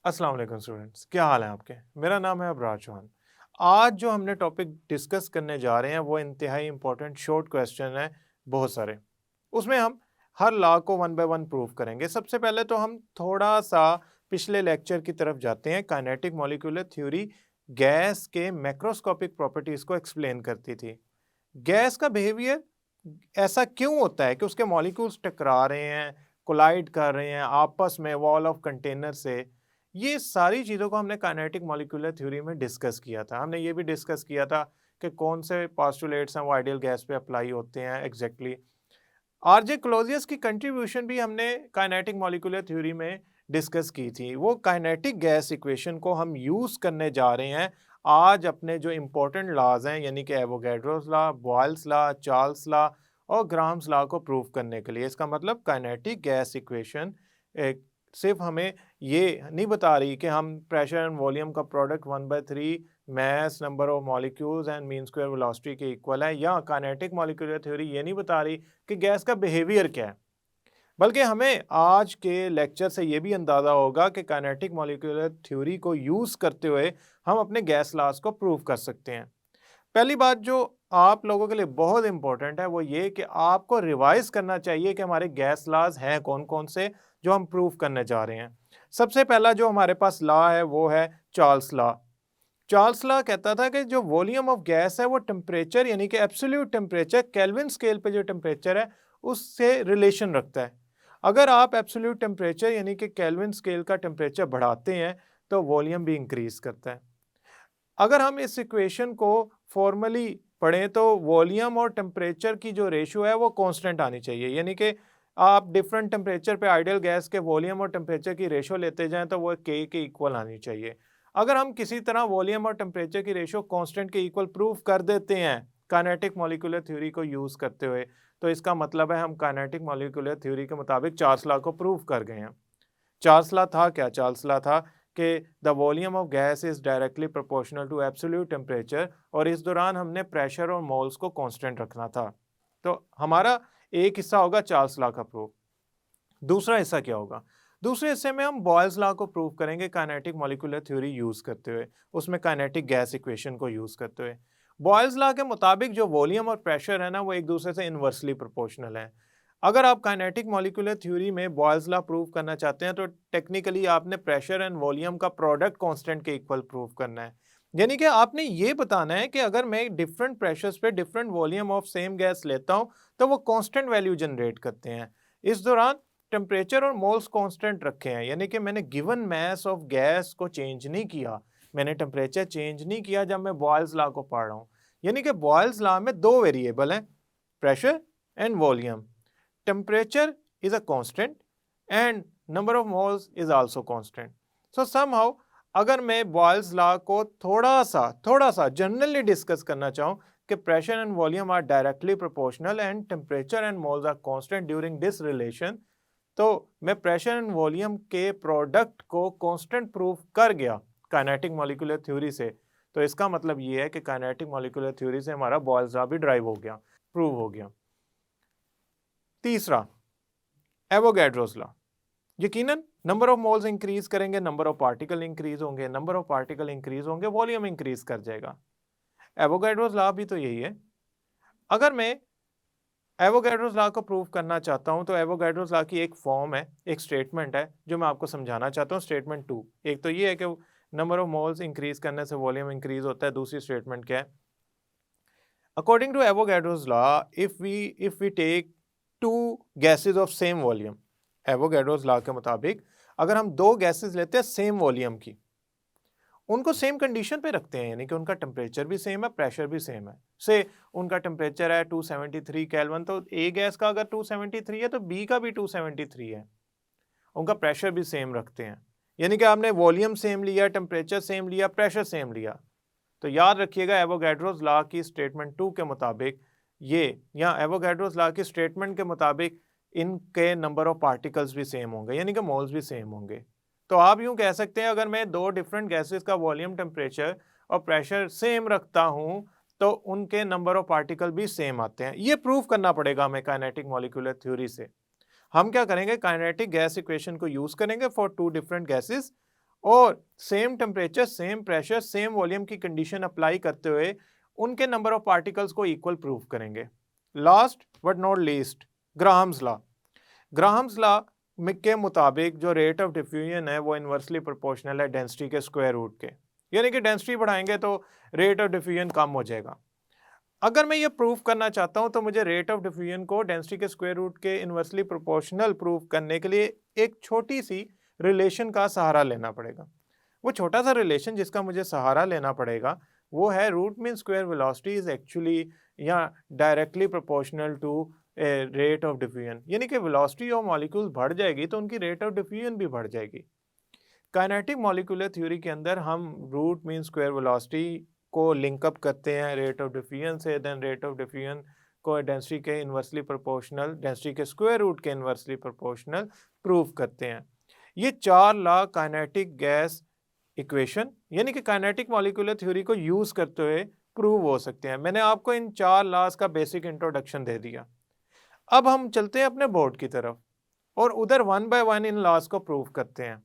अस्सलाम वालेकुम स्टूडेंट्स, क्या हाल है आपके। मेरा नाम है अबरार चौहान। आज जो हमने टॉपिक डिस्कस करने जा रहे हैं वो इंतहाई इंपॉर्टेंट शॉर्ट क्वेश्चन है, बहुत सारे। उसमें हम हर लॉ को वन बाय वन प्रूव करेंगे। सबसे पहले तो हम थोड़ा सा पिछले लेक्चर की तरफ जाते हैं। काइनेटिक मॉलिक्यूलर थ्योरी गैस के मैक्रोस्कोपिक प्रॉपर्टीज को एक्सप्लेन करती थी। गैस का बिहेवियर ऐसा क्यों होता है कि उसके मॉलिक्यूल्स टकरा रहे हैं, कोलाइड कर रहे हैं आपस में वॉल ऑफ कंटेनर से। ये सारी चीज़ों को हमने काइनेटिक मॉलिक्यूलर थ्योरी में डिस्कस किया था। हमने ये भी डिस्कस किया था कि कौन से पोस्टुलेट्स हैं वो आइडियल गैस पे अप्लाई होते हैं एग्जैक्टली। आरजे क्लोजियस की कंट्रीब्यूशन भी हमने काइनेटिक मॉलिक्यूलर थ्योरी में डिस्कस की थी। वो काइनेटिक गैस इक्वेशन को हम यूज़ करने जा रहे हैं आज अपने जो इम्पोर्टेंट लॉज हैं, यानी कि Avogadro's law, Boyle's law, Charles law और ग्राम्स लॉ को प्रूव करने के लिए। इसका मतलब काइनेटिक गैस इक्वेशन सिर्फ हमें ये नहीं बता रही कि हम प्रेशर एंड वॉल्यूम का product 1/3 mass number of molecules and mean square velocity के इक्वल है, या काइनेटिक मॉलिक्यूलर थ्योरी ये नहीं बता रही कि गैस का बिहेवियर क्या है, बल्कि हमें आज के लेक्चर से ये भी अंदाज़ा होगा कि काइनेटिक मॉलिक्यूलर थ्योरी को यूज़ करते हुए हम अपने गैस लॉज को प्रूव कर सकते हैं। पहली बात जो आप लोगों के लिए बहुत इंपॉर्टेंट है वो ये कि आपको रिवाइज करना चाहिए कि हमारे गैस लॉज हैं कौन कौन से जो हम प्रूव करने जा रहे हैं। सबसे पहला जो हमारे पास लॉ है वो है चार्ल्स लॉ। चार्ल्स लॉ कहता था कि जो वॉल्यूम ऑफ गैस है वो टेम्परेचर यानी कि एब्सोल्यूट टेम्परेचर, केल्विन स्केल पे जो टेम्परेचर है उससे रिलेशन रखता है। अगर आप एब्सोल्यूट टेम्परेचर यानी कि केल्विन स्केल का टेम्परेचर बढ़ाते हैं तो वॉल्यूम भी इंक्रीज करता है। अगर हम इस इक्वेशन को फॉर्मली पढ़ें तो वॉल्यूम और टेम्परेचर की जो रेशियो है वो कांस्टेंट आनी चाहिए, यानी कि आप डिफरेंट टेम्परेचर पे आइडियल गैस के वॉल्यूम और टेम्परेचर की रेशियो लेते जाएं तो वो के इक्वल आनी चाहिए। अगर हम किसी तरह वॉल्यूम और टेम्परेचर की रेशियो कांस्टेंट के इक्वल प्रूव कर देते हैं काइनेटिक मॉलिक्यूलर थ्योरी को यूज़ करते हुए, तो इसका मतलब है हम काइनेटिक मॉलिक्यूलर थ्योरी के मुताबिक चार्ल्स लॉ को प्रूव कर गए हैं। चार्ल्स लॉ था क्या? चार्ल्स लॉ था कि the volume of gas is directly proportional to absolute temperature, और इस दौरान हमने प्रेशर और मोल्स को कांस्टेंट रखना था। तो हमारा एक हिस्सा होगा चार्ल्स लॉ का प्रूफ। दूसरा हिस्सा क्या होगा? दूसरे हिस्से में हम बॉयल्स लॉ को प्रूव करेंगे काइनेटिक मॉलिक्यूलर थ्योरी यूज करते हुए, उसमें काइनेटिक गैस इक्वेशन को यूज करते हुए। बॉयल्स लॉ के मुताबिक जो वॉल्यूम और प्रेशर है ना वो एक दूसरे से इनवर्सली प्रोपोर्शनल है। अगर आप काइनेटिक मॉलिक्यूलर थ्योरी में बॉयल्स लॉ प्रूव करना चाहते हैं तो टेक्निकली आपने प्रेशर एंड वॉल्यूम का प्रोडक्ट कांस्टेंट के इक्वल प्रूव करना है। यानी कि आपने ये बताना है कि अगर मैं डिफरेंट प्रेशर्स पे different volume of same gas लेता हूं तो वो कांस्टेंट वैल्यू जनरेट करते हैं। इस दौरान टेम्परेचर और मोल्स कांस्टेंट रखे हैं, यानी कि मैंने गिवन मैस ऑफ गैस को चेंज नहीं किया, मैंने टेम्परेचर चेंज नहीं किया जब मैं बॉयल्स लॉ को पढ़ रहा हूँ। यानी कि बॉयल्स लॉ में दो वेरिएबल हैं, pressure and volume. temperature is a constant and number of moles is also constant. So somehow अगर मैं बॉयल्स लॉ को थोड़ा सा जनरली डिस्कस करना चाहूँ कि pressure and volume are directly proportional and temperature and moles are constant during this relation, तो मैं प्रेशर एंड वॉल्यूम के प्रोडक्ट को कांस्टेंट प्रूव कर गया काइनेटिक मॉलिक्यूलर थ्योरी से। तो इसका मतलब ये है कि काइनेटिक मॉलिक्यूलर थ्योरी से हमारा बॉयल्स लॉ भी ड्राइव हो गया, प्रूव हो गया। तीसरा, एवोगैड्रोस लॉ। यकीनन नंबर ऑफ मोल्स इंक्रीज करेंगे, नंबर ऑफ पार्टिकल इंक्रीज होंगे, नंबर ऑफ पार्टिकल इंक्रीज होंगे, वॉल्यूम इंक्रीज कर जाएगा। एवोगैड्रोस लॉ भी तो यही है। अगर मैं एवोगैड्रोस लॉ को प्रूव करना चाहता हूं तो एवोगैड्रोस लॉ की एक फॉर्म है, एक स्टेटमेंट है जो मैं आपको समझाना चाहता हूं। स्टेटमेंट 2 एक तो ये है कि नंबर ऑफ मोल्स इंक्रीज करने से वॉल्यूम इंक्रीज होता है। दूसरी स्टेटमेंट क्या है? According to Avogadro's law, if we take two gases of same volume, Avogadro's law के मुताबिक अगर हम दो गैसेस लेते हैं सेम वॉल्यूम की, उनको सेम कंडीशन पे रखते हैं, यानी कि उनका टेम्परेचर भी सेम है, प्रेशर भी सेम है। से उनका टेम्परेचर है 273 केल्विन, तो ए गैस का अगर 273 है तो बी का भी 273 है। उनका प्रेशर भी सेम रखते हैं, यानी कि आपने वॉल्यूम सेम लिया, टेम्परेचर सेम लिया, प्रेशर सेम लिया। तो याद रखिएगा एवोगैड्रोस लॉ की स्टेटमेंट 2 के मुताबिक ये, या एवोगैड्रोस लॉ की स्टेटमेंट के मुताबिक इनके नंबर ऑफ पार्टिकल्स भी सेम होंगे, यानी कि मोल्स भी सेम होंगे। तो आप यूं कह सकते हैं अगर मैं दो डिफरेंट गैसेस का वॉल्यूम, टेम्परेचर और प्रेशर सेम रखता हूं तो उनके नंबर ऑफ पार्टिकल भी सेम आते हैं। ये प्रूव करना पड़ेगा हमें काइनेटिक मॉलिक्यूलर थ्योरी से। हम क्या करेंगे? काइनेटिक गैस इक्वेशन को यूज करेंगे फॉर टू डिफरेंट गैसेस और same temperature, same pressure, same volume की कंडीशन अप्लाई करते हुए उनके नंबर ऑफ पार्टिकल्स को इक्वल प्रूव करेंगे। Last but not least, Graham's law. Graham's law के मुताबिक जो रेट ऑफ डिफ्यूजन है वो इन्वर्सली प्रोपोर्शनल है डेंसिटी के स्क्वायर रूट के, यानी कि डेंसिटी बढ़ाएंगे तो रेट ऑफ डिफ्यूजन कम हो जाएगा। अगर मैं ये प्रूफ करना चाहता हूँ तो मुझे रेट ऑफ डिफ्यूजन को डेंसिटी के स्क्वायर रूट के इन्वर्सली प्रोपोर्शनल प्रूफ करने के लिए एक छोटी सी रिलेशन का सहारा लेना पड़ेगा। वो छोटा सा रिलेशन जिसका मुझे सहारा लेना पड़ेगा वो है root mean square velocity is actually या directly proportional to rate of diffusion, यानी कि वेलोसिटी ऑफ मॉलिक्यूल्स बढ़ जाएगी तो उनकी रेट ऑफ डिफ्यूजन भी बढ़ जाएगी। काइनेटिक मॉलिक्यूलर थ्योरी के अंदर हम रूट मीन स्क्वायर वेलोसिटी को लिंकअप करते हैं रेट ऑफ डिफ्यूजन से, देन रेट ऑफ डिफ्यूजन को डेंसिटी के इन्वर्सली प्रोपोर्शनल, डेंसिटी के स्क्वायर रूट के इन्वर्सली प्रोपोर्शनल प्रूव करते हैं। ये चार लॉ काइनेटिक गैस इक्वेशन यानी कि काइनेटिक मॉलिक्यूलर थ्योरी को यूज करते हुए प्रूव हो सकते हैं। मैंने आपको इन चार लॉज का बेसिक इंट्रोडक्शन दे दिया। अब हम चलते हैं अपने बोर्ड की तरफ और उधर वन बाय वन इन लॉज को प्रूव करते हैं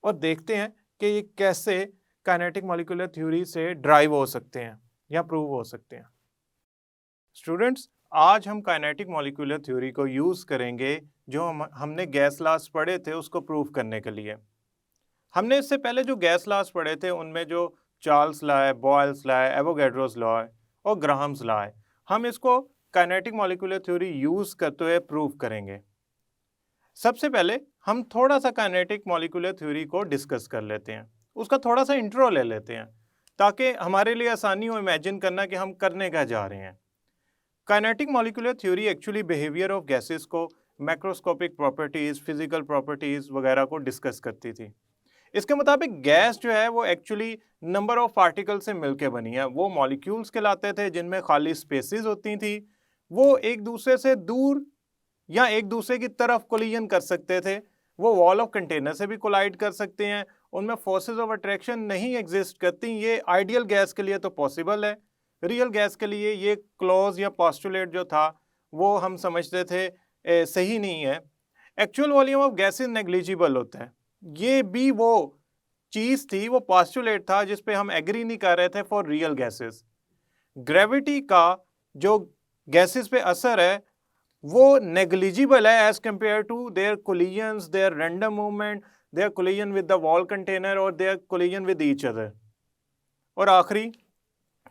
और देखते हैं कि ये कैसे काइनेटिक मॉलिक्यूलर थ्योरी से ड्राइव हो सकते हैं या प्रूव हो सकते हैं। स्टूडेंट्स, आज हम काइनेटिक मॉलिक्यूलर थ्योरी को यूज करेंगे जो हमने गैस लॉज पढ़े थे उसको प्रूव करने के लिए। हमने इससे पहले जो गैस लॉज पढ़े थे उनमें जो चार्ल्स लॉ है, बॉयल्स लॉ है, एवोगैड्रोस लॉ है और ग्राहम्स लॉ है, हम इसको काइनेटिक मॉलिक्यूलर थ्योरी यूज करते हुए प्रूव करेंगे। सबसे पहले हम थोड़ा सा काइनेटिक मॉलिक्यूलर थ्योरी को डिस्कस कर लेते हैं, उसका थोड़ा सा इंट्रो ले लेते हैं ताकि हमारे लिए आसानी हो इमेजिन करना कि हम करने क्या जा रहे हैं। Kinetic molecular theory actually behaviour of gases को, मैक्रोस्कोपिक प्रॉपर्टीज, फिजिकल प्रॉपर्टीज वगैरह को डिस्कस करती थी। इसके मुताबिक गैस जो है वो एक्चुअली नंबर ऑफ पार्टिकल से मिलकर बनी है। वो मॉलिक्यूल्स कहलाते थे जिनमें खाली स्पेसेस होती थी, वो एक दूसरे से दूर या एक दूसरे की तरफ कोलिजन कर सकते थे, वो वॉल ऑफ कंटेनर से भी कोलाइड कर सकते हैं, उनमें फोर्सेस ऑफ अट्रैक्शन नहीं एग्जिस्ट करती। ये आइडियल गैस के लिए तो पॉसिबल है, रियल गैस के लिए ये क्लॉज या पोस्टुलेट जो था वो हम समझते थे सही नहीं है। Actual volume of gases negligible होता है, ये भी वो चीज थी, वो पोस्टुलेट था जिस पे हम एग्री नहीं कर रहे थे फॉर रियल गैसेस। ग्रेविटी का जो गैसेस पे असर है वो नेग्लिजिबल है as compare to their collisions, their random movement, their collision with the wall container और their collision with each other. और आखिरी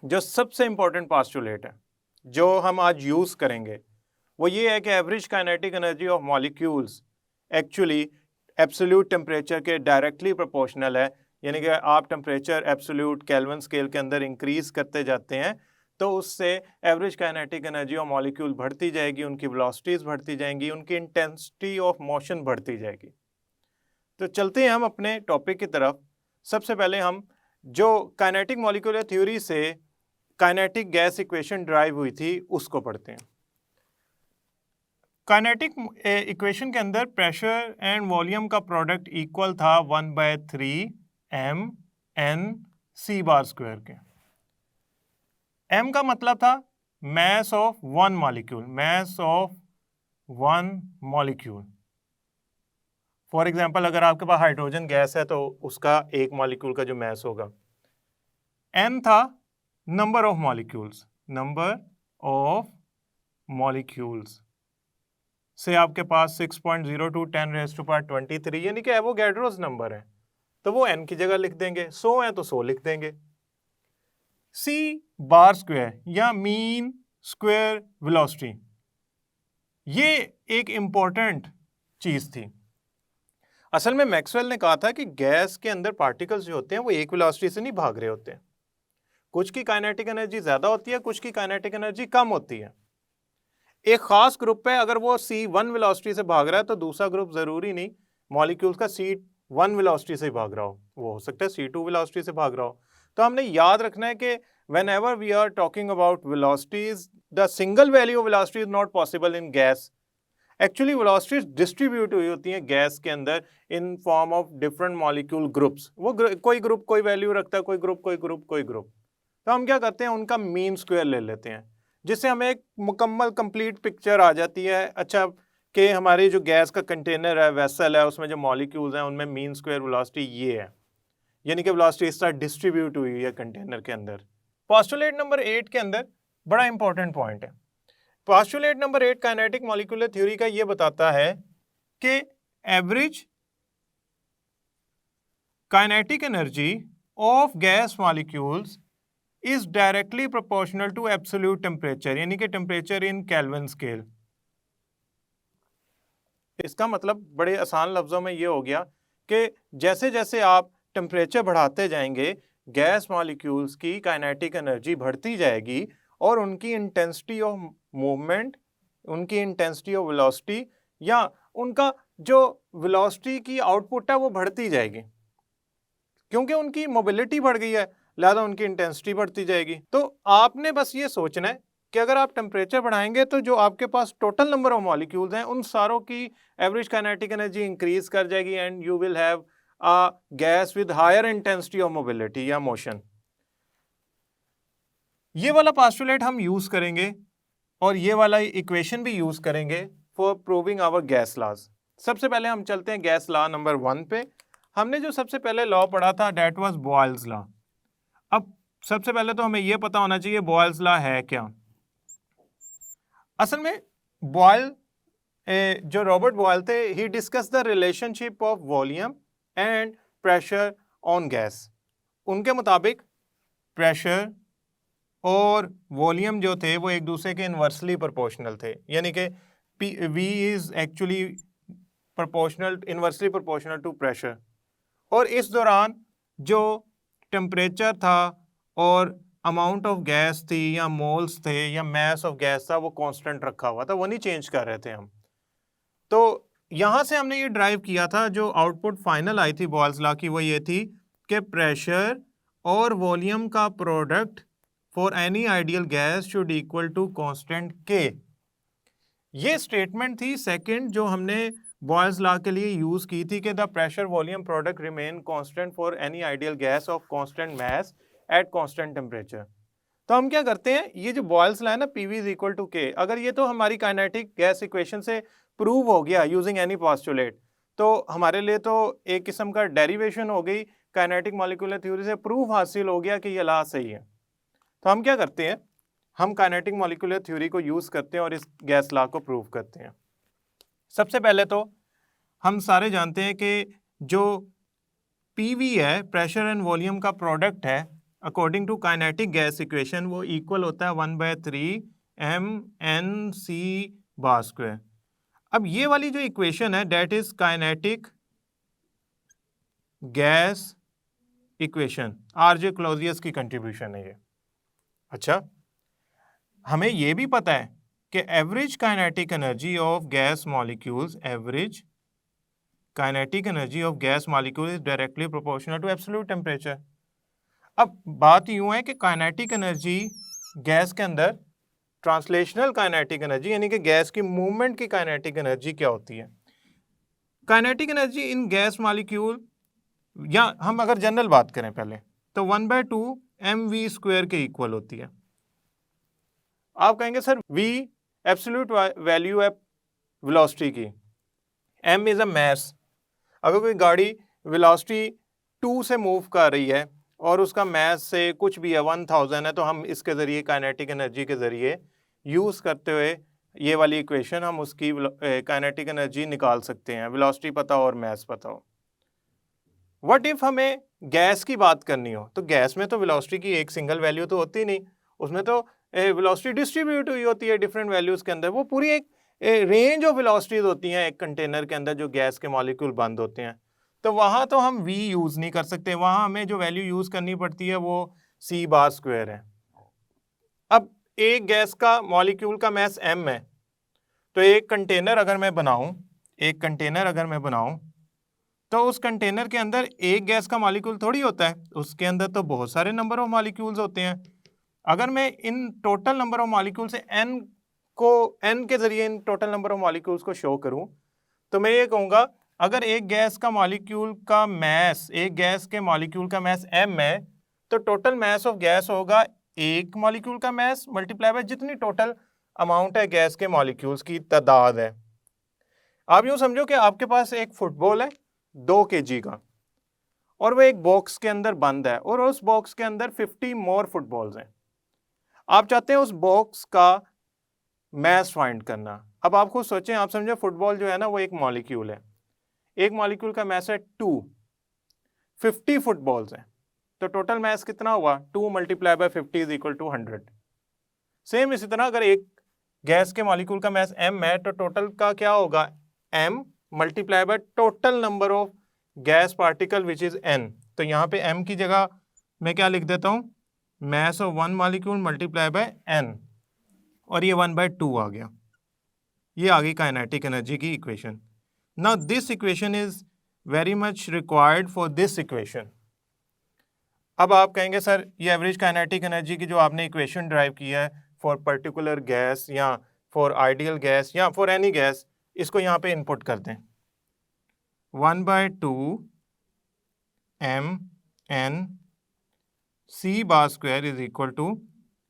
जो सबसे इंपॉर्टेंट पोस्टुलेट है जो हम आज यूज करेंगे वो ये है कि average kinetic energy of molecules actually absolute temperature के डायरेक्टली प्रोपोर्शनल है, यानी कि आप टेम्परेचर एब्सोल्यूट केल्विन स्केल के अंदर इंक्रीज करते जाते हैं तो उससे average kinetic energy of molecule बढ़ती जाएगी, उनकी वेलोसिटीज बढ़ती जाएंगी, उनकी इंटेंसिटी ऑफ मोशन बढ़ती जाएगी। तो चलते हैं हम अपने टॉपिक की तरफ। सबसे पहले हम जो काइनेटिक मॉलिक्यूलर थ्योरी से काइनेटिक गैस इक्वेशन ड्राइव हुई थी उसको पढ़ते हैं। काइनेटिक इक्वेशन के अंदर प्रेशर एंड वॉल्यूम का प्रोडक्ट इक्वल था 1/3 mN/c² के। m का मतलब था mass of one molecule, mass of one molecule। For example अगर आपके पास हाइड्रोजन गैस है तो उसका एक मॉलिक्यूल का जो मैस होगा। n था number of molecules, number of molecules से आपके पास 6.02 10⁻23 यानी कि एवोगैड्रोस नंबर है तो वो n की जगह लिख देंगे, 100 है तो 100 लिख देंगे। c² या मीन स्क्वायर वेलोसिटी ये एक इंपॉर्टेंट चीज थी। असल में मैक्सवेल ने कहा था कि गैस के अंदर पार्टिकल्स जो होते हैं वो एक वेलोसिटी से नहीं भाग रहे होते, कुछ की काइनेटिक एनर्जी ज्यादा होती है, कुछ की काइनेटिक एनर्जी कम होती है। एक खास ग्रुप है अगर वो c1 वेलोसिटी से भाग रहा है तो दूसरा ग्रुप जरूरी नहीं मॉलिक्यूल्स का c1 वेलोसिटी से भाग रहा हो, वो हो सकता है c2 वेलोसिटी से भाग रहा हो। तो हमने याद रखना है कि whenever we are talking about velocities, the single value of velocity is not possible in gas. Actually velocities distribute हुई होती हैं गैस के अंदर in form of different molecule groups. वो कोई ग्रुप कोई वैल्यू रखता है, कोई ग्रुप कोई ग्रुप कोई ग्रुप। तो हम क्या करते हैं उनका मीन स्क्वायर ले लेते हैं जिससे हमें एक मुकम्मल कंप्लीट पिक्चर आ जाती है। अच्छा कि हमारी जो गैस का कंटेनर है, वेसल है, उसमें जो मॉलिक्यूल्स हैं उनमें मीन स्क्वायर वेलोसिटी ये है। यानी कि वेलोसिटी इस तरह डिस्ट्रीब्यूट हुई है कंटेनर के अंदर। पोस्टुलेट नंबर 8 के अंदर बड़ा इंपॉर्टेंट पॉइंट है। Postulate number 8 kinetic molecular theory का ये बताता है कि average kinetic energy of gas molecules is directly proportional to absolute temperature, यानी कि टेम्परेचर इन केल्विन स्केल। इसका मतलब बड़े आसान लफ्जों में ये हो गया कि जैसे जैसे आप टेम्परेचर बढ़ाते जाएंगे गैस मॉलिक्यूल्स की काइनेटिक एनर्जी बढ़ती जाएगी और उनकी इंटेंसिटी ऑफ मूवमेंट, उनकी इंटेंसिटी ऑफ वेलोसिटी या उनका जो वेलोसिटी की आउटपुट है वो बढ़ती जाएगी, क्योंकि उनकी मोबिलिटी बढ़ गई है, लिहाजा उनकी इंटेंसिटी बढ़ती जाएगी। तो आपने बस ये सोचना है कि अगर आप टेम्परेचर बढ़ाएंगे तो जो आपके पास टोटल नंबर ऑफ मॉलिक्यूल्स हैं उन सारों की एवरेज काइनेटिक एनर्जी इंक्रीज कर जाएगी and you will have a gas with higher intensity of mobility या मोशन। ये वाला पोस्टुलेट हम यूज करेंगे और ये वाला इक्वेशन भी यूज करेंगे for proving our gas laws. सबसे पहले हम चलते हैं गैस लॉ नंबर 1 पे। हमने जो सबसे पहले लॉ पढ़ा था डेट वाज बॉयल्स लॉ। अब सबसे पहले तो हमें यह पता होना चाहिए बॉयल्स लॉ है क्या। असल में बॉयल जो रॉबर्ट बॉयल थे, he discuss the relationship of volume and pressure on gas. उनके मुताबिक प्रेशर और वॉल्यूम जो थे वो एक दूसरे के इनवर्सली प्रोपोर्शनल थे, यानी कि V is actually proportional, inversely proportional to pressure. और इस दौरान जो टेम्परेचर था और अमाउंट ऑफ गैस थी या मोल्स थे या मैस ऑफ गैस था वो कांस्टेंट रखा हुआ था, वो नहीं चेंज कर रहे थे हम। तो यहाँ से हमने ये ड्राइव किया था, जो आउटपुट फाइनल आई थी बॉयल्स लॉ की वो ये थी कि प्रेशर और वॉल्यूम का product for any ideal gas should equal to constant के। ये स्टेटमेंट थी सेकंड जो हमने बॉयल्स लॉ के लिए यूज की थी कि the pressure volume product remain constant for any ideal gas off constant mass at constant temperature. तो हम क्या करते हैं, ये जो बॉयल्स लॉ है ना PV इज इक्वल टू के, अगर ये तो हमारी काइनेटिक गैस इक्वेशन से प्रूव हो गया यूजिंग एनी पोस्टुलेट, तो हमारे लिए तो एक किस्म का डेरिवेशन हो गई, काइनेटिक मॉलिक्यूलर थ्योरी से प्रूफ हासिल हो गया कि ये लॉ सही है। तो हम क्या करते हैं, हम काइनेटिक मॉलिक्यूलर थ्योरी को यूज करते हैं और इस गैस लॉ को प्रूव करते हैं। सबसे पहले तो हम सारे जानते हैं कि जो PV है, प्रेशर एंड वॉल्यूम का प्रोडक्ट है, according to kinetic gas equation वो इक्वल होता है 1/3 mNc बार स्क्वायर। अब ये वाली जो इक्वेशन है that is kinetic gas equation, R J Clausius की कंट्रीब्यूशन है ये। अच्छा, हमें ये भी पता है कि average kinetic energy of gas molecules, average kinetic energy of gas molecule is directly proportional to absolute temperature. अब बात यूं है कि काइनेटिक एनर्जी गैस के अंदर ट्रांसलेशनल काइनेटिक एनर्जी यानी कि गैस की मूवमेंट की काइनेटिक एनर्जी क्या होती है। Kinetic energy in gas molecule, या हम अगर जनरल बात करें पहले, तो 1/2 mv स्क्वायर के इक्वल होती है। आप कहेंगे सर v एब्सोल्यूट वैल्यू है वेलोसिटी की, m इज अ मैस। अगर कोई गाड़ी वेलोसिटी 2 से मूव कर रही है और उसका मैस से कुछ भी है 1000 है, तो हम इसके ज़रिए काइनेटिक एनर्जी के ज़रिए यूज़ करते हुए ये वाली इक्वेशन हम उसकी काइनेटिक एनर्जी निकाल सकते हैं, वेलोसिटी पता हो और मैस पता हो। व्हाट इफ़ हमें गैस की बात करनी हो, तो गैस में तो वेलोसिटी की एक सिंगल वैल्यू तो होती नहीं, उसमें तो वेलोसिटी डिस्ट्रीब्यूट हुई होती है डिफरेंट वैल्यूज़ के अंदर। वो पूरी एक रेंज ऑफ वेलोसिटीज़ होती हैं एक कंटेनर के अंदर जो गैस के मॉलिक्यूल बंद होते हैं। तो वहाँ तो हम v यूज़ नहीं कर सकते, वहाँ हमें जो वैल्यू यूज़ करनी पड़ती है वो c बार स्क्वायर है। अब एक गैस का मॉलिक्यूल का मैस m है, तो एक कंटेनर अगर मैं बनाऊँ तो उस कंटेनर के अंदर एक गैस का मॉलिक्यूल थोड़ी होता है, उसके अंदर तो बहुत सारे नंबर ऑफ मॉलिक्यूल्स होते हैं। अगर मैं in total number of molecule से n के जरिए in total number of molecules को शो करूं, तो मैं ये कहूँगा अगर एक गैस के मॉलिक्यूल का मैस m है, तो टोटल मैस ऑफ गैस होगा एक मॉलिक्यूल का मैस मल्टीप्लाई बाय जितनी टोटल अमाउंट है गैस के मॉलिक्यूल्स की तादाद है। आप यूँ समझो कि आपके पास एक फुटबॉल है 2 kg का, और वो एक बॉक्स के अंदर बंद है और उस बॉक्स के अंदर 50 मोर फुटबॉल्स हैं। आप चाहते हैं उस बॉक्स का मास फाइंड करना। अब आप खुद सोचें, आप समझे फुटबॉल जो है ना वो एक मॉलिक्यूल है, एक मॉलिक्यूल का मास है 2, 50 फुटबॉल्स हैं, तो टोटल मास कितना हुआ? 2 multiply by 50 is equal to 100। Same इसी तरह अगर एक गैस के मॉलिक्यूल का मास m है तो टोटल का क्या होगा? m multiply by total number of gas particle which is n। तो यहाँ पे m की जगह मैं क्या लिख देता हूँ? Mass of one molecule multiply by n, और ये 1/2 आ गया। ये आ गई काइनेटिक एनर्जी की equation. Now this equation is very much required for this equation. अब आप कहेंगे सर ये एवरेज काइनेटिक एनर्जी की जो आपने इक्वेशन ड्राइव की है फॉर पर्टिकुलर गैस या फॉर आइडियल गैस या फॉर एनी गैस, इसको यहाँ पे इनपुट कर दें। 1/2 mn c bar square is equal to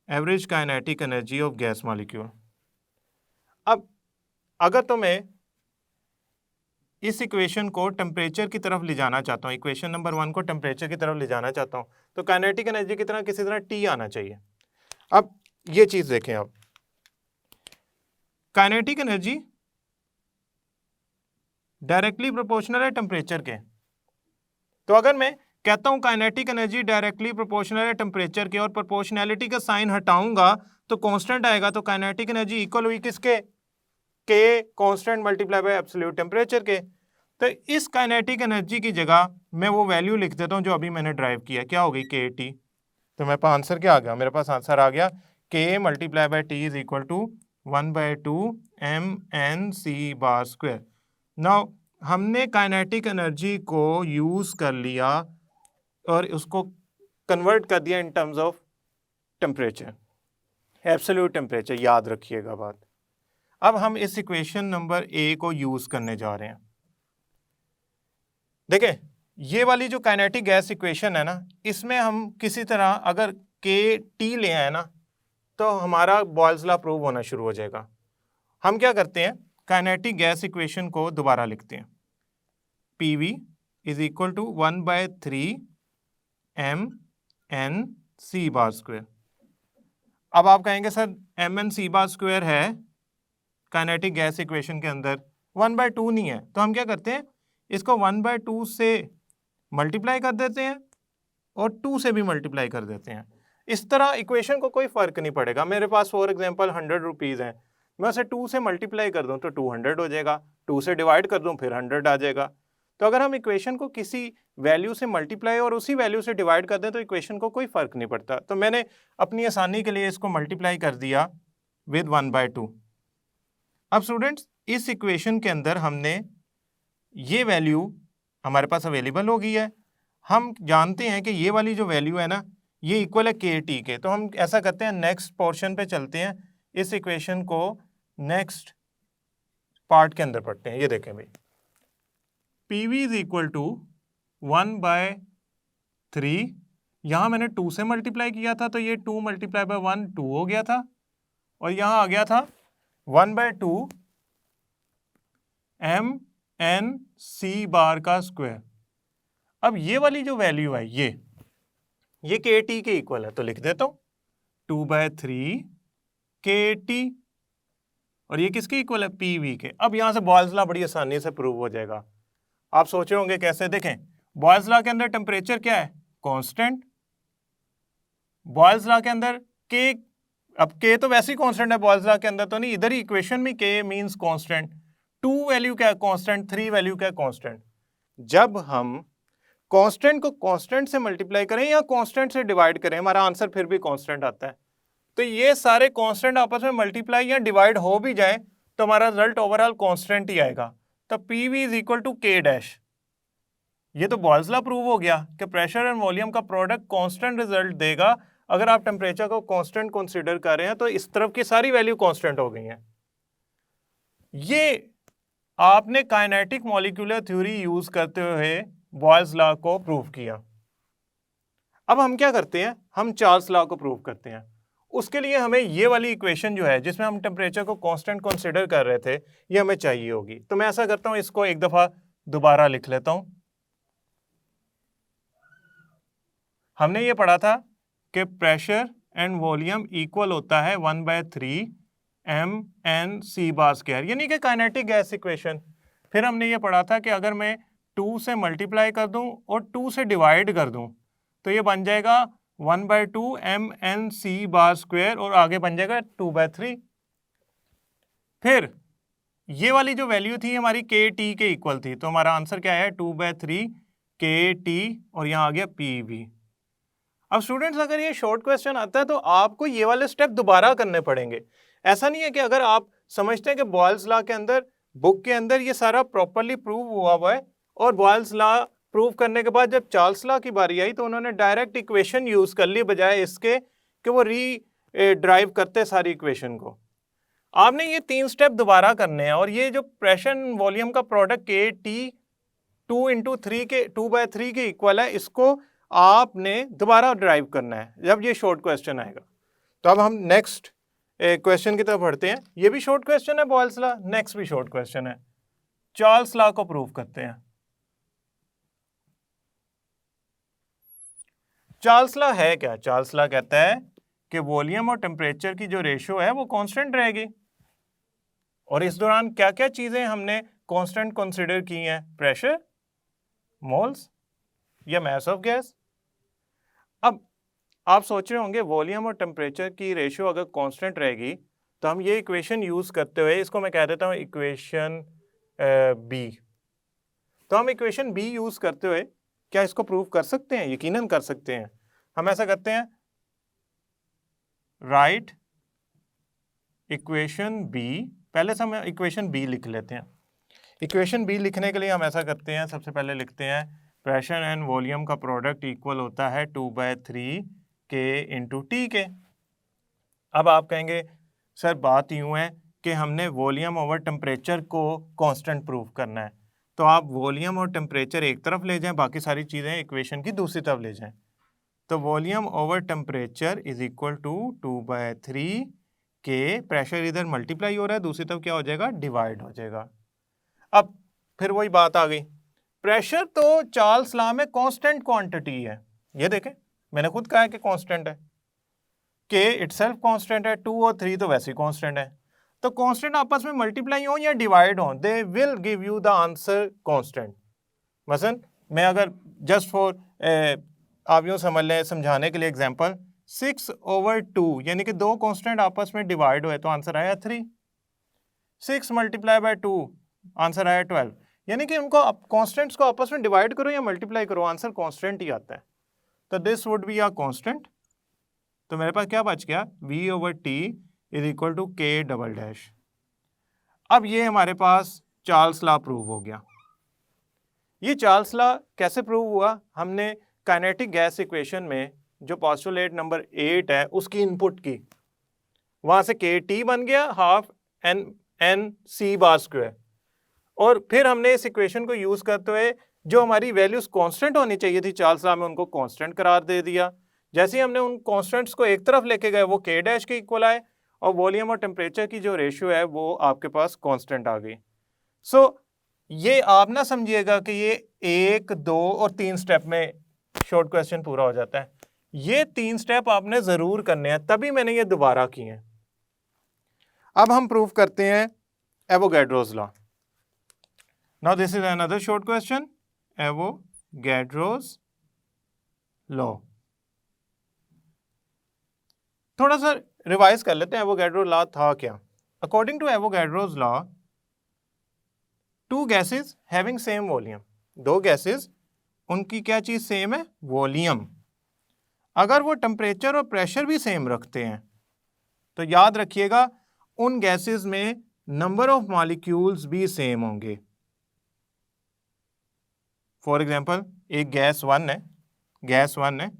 average kinetic energy of gas molecule. अब अगर तो मैं इस इक्वेशन को टेम्परेचर की तरफ ले जाना चाहता हूँ, इक्वेशन नंबर 1 को टेम्परेचर की तरफ ले जाना चाहता हूँ, तो काइनेटिक एनर्जी की तरह किसी तरह T आना चाहिए। अब ये चीज देखें, आप काइनेटिक एनर्जी डायरेक्टली प्रोपोर्शनल है टेम्परेचर के। तो अगर मैं कहता हूं काइनेटिक एनर्जी डायरेक्टली प्रोपोर्शनल है टेम्परेचर के और प्रोपोर्शनैलिटी का साइन हटाऊंगा तो कांस्टेंट आएगा, तो काइनेटिक एनर्जी इक्वल हुई किसके? के constant multiply by absolute temperature के। तो इस काइनेटिक एनर्जी की जगह मैं वो वैल्यू लिख देता हूं जो अभी मैंने ड्राइव किया, क्या हो गई? के टी। तो मेरे पास आंसर क्या आ गया? मेरे पास आंसर आ गया के multiply by T is equal to 1/2 mn/c bar square. Now हमने काइनेटिक एनर्जी को यूज कर लिया और उसको कन्वर्ट कर दिया in terms of temperature, absolute temperature, याद रखिएगा बात। अब हम इस इक्वेशन नंबर ए को यूज करने जा रहे हैं। देखिए ये वाली जो काइनेटिक गैस इक्वेशन है ना, इसमें हम किसी तरह अगर के टी ले आए ना तो हमारा बॉयल्स लॉ प्रूव होना शुरू हो जाएगा। हम क्या करते हैं, काइनेटिक गैस इक्वेशन को दोबारा लिखते हैं। PV is equal to 1/3 mn/c bar square. अब आप कहेंगे सर mn/c बार स्क्वायर है काइनेटिक गैस इक्वेशन के अंदर, 1/2 नहीं है, तो हम क्या करते हैं इसको 1/2 से मल्टीप्लाई कर देते हैं और 2 से भी मल्टीप्लाई कर देते हैं। इस तरह इक्वेशन को कोई फर्क नहीं पड़ेगा। मेरे पास फॉर एग्जांपल 100 रुपीज़ हैं, मैं उसे 2 से मल्टीप्लाई कर दूं तो 200 हो जाएगा, 2 से डिवाइड कर दूं फिर 100 आ जाएगा। तो अगर हम इक्वेशन को किसी वैल्यू से मल्टीप्लाई और उसी वैल्यू से डिवाइड कर दें तो इक्वेशन को कोई फर्क नहीं पड़ता। तो मैंने अपनी आसानी के लिए इसको मल्टीप्लाई कर दिया विद 1/2। अब स्टूडेंट्स इस इक्वेशन के अंदर हमने ये वैल्यू हमारे पास अवेलेबल हो गई है। हम जानते हैं कि ये वाली जो वैल्यू है ना ये इक्वल है के टी के। तो हम ऐसा करते हैं नेक्स्ट पोर्शन पे चलते हैं, इस इक्वेशन को नेक्स्ट पार्ट के अंदर पढ़ते हैं। ये देखें भाई, PV इज इक्वल टू 1/3, यहाँ मैंने 2 से मल्टीप्लाई किया था तो ये 2 मल्टीप्लाई बाय 1 2 हो गया था, और यहाँ आ गया था 1/2 mn/c बार का स्क्वायर। अब ये वाली जो वैल्यू है ये के टी के इक्वल है, तो लिख देता हूं 2/3 के टी, और ये किसके इक्वल है? PV के। अब यहां से बॉयल्स लॉ बड़ी आसानी से प्रूव हो जाएगा। आप सोच रहे होंगे कैसे? देखें बॉयल्स लॉ के अंदर टेम्परेचर क्या है? कांस्टेंट। बॉयल्स लॉ के अंदर के, अब के तो वैसे ही कांस्टेंट है, बॉयल्स लॉ के अंदर तो नहीं, इधर ही इक्वेशन में के मींस कांस्टेंट, 2 वैल्यू क्या है? कांस्टेंट, 3 वैल्यू क्या है? कांस्टेंट। जब हम कांस्टेंट को कांस्टेंट से मल्टीप्लाई करें या कांस्टेंट से डिवाइड करें हमारा आंसर फिर भी कांस्टेंट आता है। तो ये सारे कांस्टेंट आपस में मल्टीप्लाई या डिवाइड हो भी जाए तो हमारा रिजल्ट ओवरऑल कांस्टेंट ही आएगा। तो PV इज इक्वल टू के डैश। ये तो बॉयल्स लॉ प्रूव हो गया कि प्रेशर एंड वॉल्यूम का प्रोडक्ट कांस्टेंट रिजल्ट देगा। अगर आप टेम्परेचर को कांस्टेंट कंसीडर कर रहे हैं तो इस तरफ की सारी वैल्यू कांस्टेंट हो गई हैं। ये आपने काइनेटिक मॉलिक्यूलर थ्योरी यूज करते हुए बॉयल्स लॉ को प्रूव किया। अब हम क्या करते हैं, हम चार्ल्स लॉ को प्रूव करते हैं। उसके लिए हमें ये वाली इक्वेशन जो है जिसमें हम टेम्परेचर को कांस्टेंट कंसीडर कर रहे थे ये हमें चाहिए होगी। तो मैं ऐसा करता हूं, इसको एक दफा दोबारा लिख लेता हूं। हमने ये पढ़ा था कि प्रेशर एंड वॉल्यूम इक्वल होता है 1/3 mNc बार स्क्वायर, यानी कि काइनेटिक गैस इक्वेशन। फिर हमने ये पढ़ा था कि अगर मैं 2 से मल्टीप्लाई कर दूं और 2 से डिवाइड कर दूं तो ये बन जाएगा 1/2 mNc बार स्क्वायर और आगे बन जाएगा 2/3। फिर ये वाली जो वैल्यू थी हमारी के टी के इक्वल थी, तो हमारा आंसर क्या है 2/3 के टी और यहाँ आ गया पी भी। अब स्टूडेंट्स अगर ये शॉर्ट क्वेश्चन आता है तो आपको ये वाले स्टेप दोबारा करने पड़ेंगे। ऐसा नहीं है कि अगर आप समझते हैं कि बॉयल्स लॉ के अंदर बुक के अंदर ये सारा प्रॉपरली प्रूव हुआ है और बॉयल्स लॉ प्रूव करने के बाद जब चार्ल्स लॉ की बारी आई तो उन्होंने डायरेक्ट इक्वेशन यूज कर ली बजाय इसके कि वो ड्राइव करते सारी इक्वेशन को। आपने ये 3 स्टेप दोबारा करने हैं और ये जो प्रेशर वॉल्यूम का प्रोडक्ट के टी 2/3 के इक्वल है, इसको आपने दोबारा ड्राइव करना है जब ये शॉर्ट क्वेश्चन आएगा। तो अब हम नेक्स्ट क्वेश्चन की तरफ बढ़ते हैं। ये भी शॉर्ट क्वेश्चन है बॉयल्स लॉ, नेक्स्ट भी शॉर्ट क्वेश्चन है। चार्ल्स लॉ को प्रूव करते हैं। चार्ल्स लॉ है क्या? चार्ल्स लॉ कहता है कि वॉल्यूम और टेम्परेचर की जो रेशियो है वो कांस्टेंट रहेगी और इस दौरान क्या क्या चीजें हमने कांस्टेंट कंसीडर की हैं? प्रेशर, मोल्स या मास ऑफ गैस। अब आप सोच रहे होंगे वॉल्यूम और टेम्परेचर की रेशियो अगर कांस्टेंट रहेगी तो हम ये इक्वेशन यूज करते हुए, इसको मैं कह देता हूँ इक्वेशन बी। तो हम इक्वेशन बी यूज करते हुए क्या इसको प्रूव कर सकते हैं? यकीनन कर सकते हैं। हम ऐसा करते हैं, राइट इक्वेशन बी। पहले से हम इक्वेशन बी लिख लेते हैं। इक्वेशन बी लिखने के लिए हम ऐसा करते हैं, सबसे पहले लिखते हैं प्रेशर एंड वॉल्यूम का प्रोडक्ट इक्वल होता है 2/3 के इंटू टी के। अब आप कहेंगे सर बात यूं है कि हमने वॉल्यूम ओवर टेम्परेचर को कांस्टेंट प्रूव करना है, तो आप वॉल्यूम और टेम्परेचर एक तरफ ले जाएं, बाकी सारी चीज़ें इक्वेशन की दूसरी तरफ ले जाएं। तो volume over temperature is equal to 2/3 के, प्रेशर इधर मल्टीप्लाई हो रहा है, दूसरी तरफ क्या हो जाएगा? डिवाइड हो जाएगा। अब फिर वही बात आ गई, प्रेशर तो चार्ल्स लॉ में कांस्टेंट क्वांटिटी है। ये देखें मैंने खुद कहा है कि कांस्टेंट है, के इटसेल्फ कांस्टेंट है, 2 और 3 तो वैसे ही कांस्टेंट है। तो कांस्टेंट आपस में मल्टीप्लाई हो या डिवाइड हो, they will give you the answer constant. मसलन मैं अगर जस्ट फॉर आप यूँ समझ लें समझाने के लिए एग्जांपल, 6/2 यानी कि 2 कांस्टेंट आपस में डिवाइड हुए तो आंसर आया 3। 6 × 2 आंसर आया 12। यानी कि उनको कांस्टेंट्स को आपस में डिवाइड करो या मल्टीप्लाई करो, आंसर कांस्टेंट ही आता है। तो this would be a constant. तो मेरे पास क्या बच गया? V/T is equal to K double dash. अब ये हमारे पास चार्ल्स लॉ प्रूव हो गया। ये चार्ल्स लॉ कैसे प्रूव हुआ? हमने काइनेटिक गैस इक्वेशन में जो पोस्टुलेट नंबर 8 है उसकी इनपुट की, वहां से KT बन गया हाफ NC बार स्क्वायर, और फिर हमने इस इक्वेशन को यूज करते हुए जो हमारी वैल्यूज कांस्टेंट होनी चाहिए थी चार्ल्स लॉ में उनको कांस्टेंट करार दे दिया। जैसे ही हमने उन कांस्टेंट्स को एक तरफ लेके गए वो K डैश के इक्वल आए और वॉल्यूम और टेम्परेचर की जो रेशियो है वो आपके पास कांस्टेंट आ गई। सो ये आप ना समझिएगा कि ये 1, 2 और 3 स्टेप में शॉर्ट क्वेश्चन पूरा हो जाता है। ये 3 स्टेप आपने जरूर करने हैं, तभी मैंने ये दोबारा किए हैं। अब हम प्रूव करते हैं Avogadro's law. Now this is another short question, Avogadro's law. थोड़ा सा रिवाइज कर लेते हैं एवोगैड्रो लॉ था क्या। According to Avogadro's law, 2 gases having same volume, 2 gases उनकी क्या चीज सेम है? वॉल्यूम। अगर वो टेम्परेचर और प्रेशर भी सेम रखते हैं तो याद रखिएगा उन गैसेस में नंबर ऑफ मॉलिक्यूल्स भी सेम होंगे। फॉर एग्जांपल एक गैस 1 है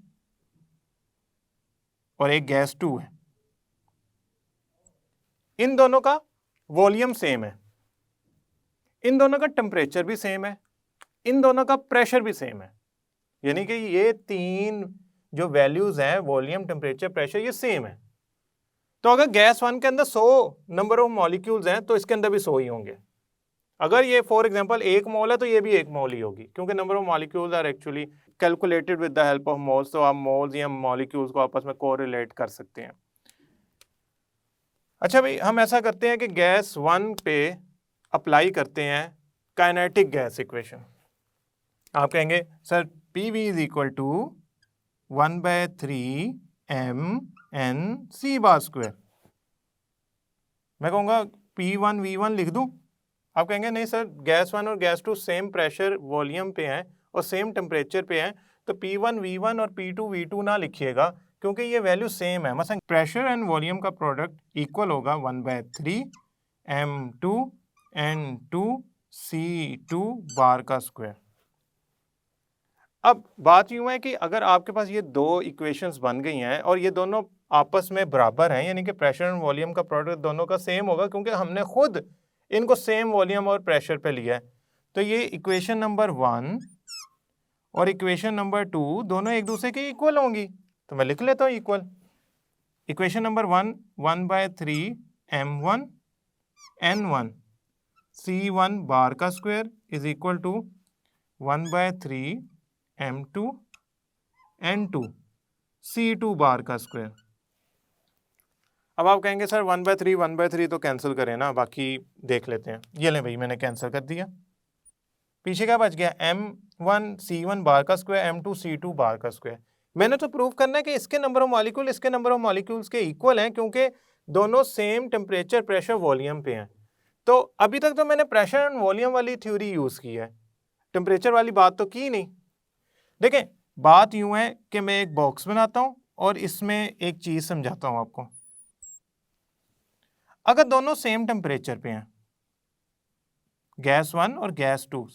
और एक गैस 2 है, इन दोनों का वॉल्यूम सेम है, इन दोनों का टेम्परेचर भी सेम है, इन दोनों का प्रेशर भी सेम है। यानी कि ये 3 जो वैल्यूज हैं वॉल्यूम, टेम्परेचर, प्रेशर, ये सेम है। तो अगर गैस 1 के अंदर 100 नंबर ऑफ मॉलिक्यूल्स हैं तो इसके अंदर भी 100 ही होंगे। अगर ये फॉर एग्जांपल 1 मोल है तो ये भी 1 मोल ही होगी, क्योंकि number of molecules are actually calculated with the help of moles, तो आप मोल्स या मॉलिक्यूल्स को आपस में कोरिलेट कर सकते हैं। अच्छा भाई, हम ऐसा करते हैं कि गैस 1 पे अप्लाई करते हैं काइनेटिक गैस इक्वेशन। आप कहेंगे sir PV is equal to 1/3 mNc²। मैं कहूँगा P1 V1 लिख दूं? आप कहेंगे नहीं सर, गैस 1 और गैस 2 सेम प्रेशर वॉल्यूम पे हैं और सेम टेम्परेचर पे हैं, तो P1 V1 और P2 V2 ना लिखिएगा क्योंकि ये वैल्यू सेम है। मतलब प्रेशर एंड वॉल्यूम का प्रोडक्ट इक्वल होगा 1/3 M2 N2 C2 बार का स्क्वायर। अब बात यूं है कि अगर आपके पास ये दो इक्वेशंस बन गई हैं और ये दोनों आपस में बराबर हैं, यानी कि प्रेशर एंड वॉल्यूम का प्रोडक्ट दोनों का सेम होगा क्योंकि हमने खुद इनको सेम वॉल्यूम और प्रेशर पे लिया है, तो ये इक्वेशन नंबर 1 और इक्वेशन नंबर 2 दोनों एक दूसरे के इक्वल होंगी। तो मैं लिख लेता हूँ equal. Equation number 1 1/3 M1 N1 C1 bar का square is equal to 1/3 M2 N2 C2 bar का स्क्वायर। अब आप कहेंगे सर 1/3 तो कैंसिल करें ना, बाकी देख लेते हैं। ये ले भाई, मैंने कैंसिल कर दिया। पीछे क्या बच गया? M1 C1 बार का स्क्वायर M2 C2 बार का स्क्वायर। मैंने तो प्रूव करना है कि इसके नंबर ऑफ मॉलिक्यूल इसके नंबर ऑफ मॉलिक्यूल्स के इक्वल हैं क्योंकि दोनों सेम टेम्परेचर प्रेशर वॉल्यूम पे हैं। तो अभी तक तो मैंने प्रेशर एंड वॉल्यूम वाली थ्योरी यूज की है, टेम्परेचर वाली बात तो की नहीं। देखें, बात यूं है कि मैं एक बॉक्स बनाता हूं और इसमें एक चीज समझाता हूं आपको। अगर दोनों सेम टेम्परेचर पे हैं, गैस 1 और गैस 2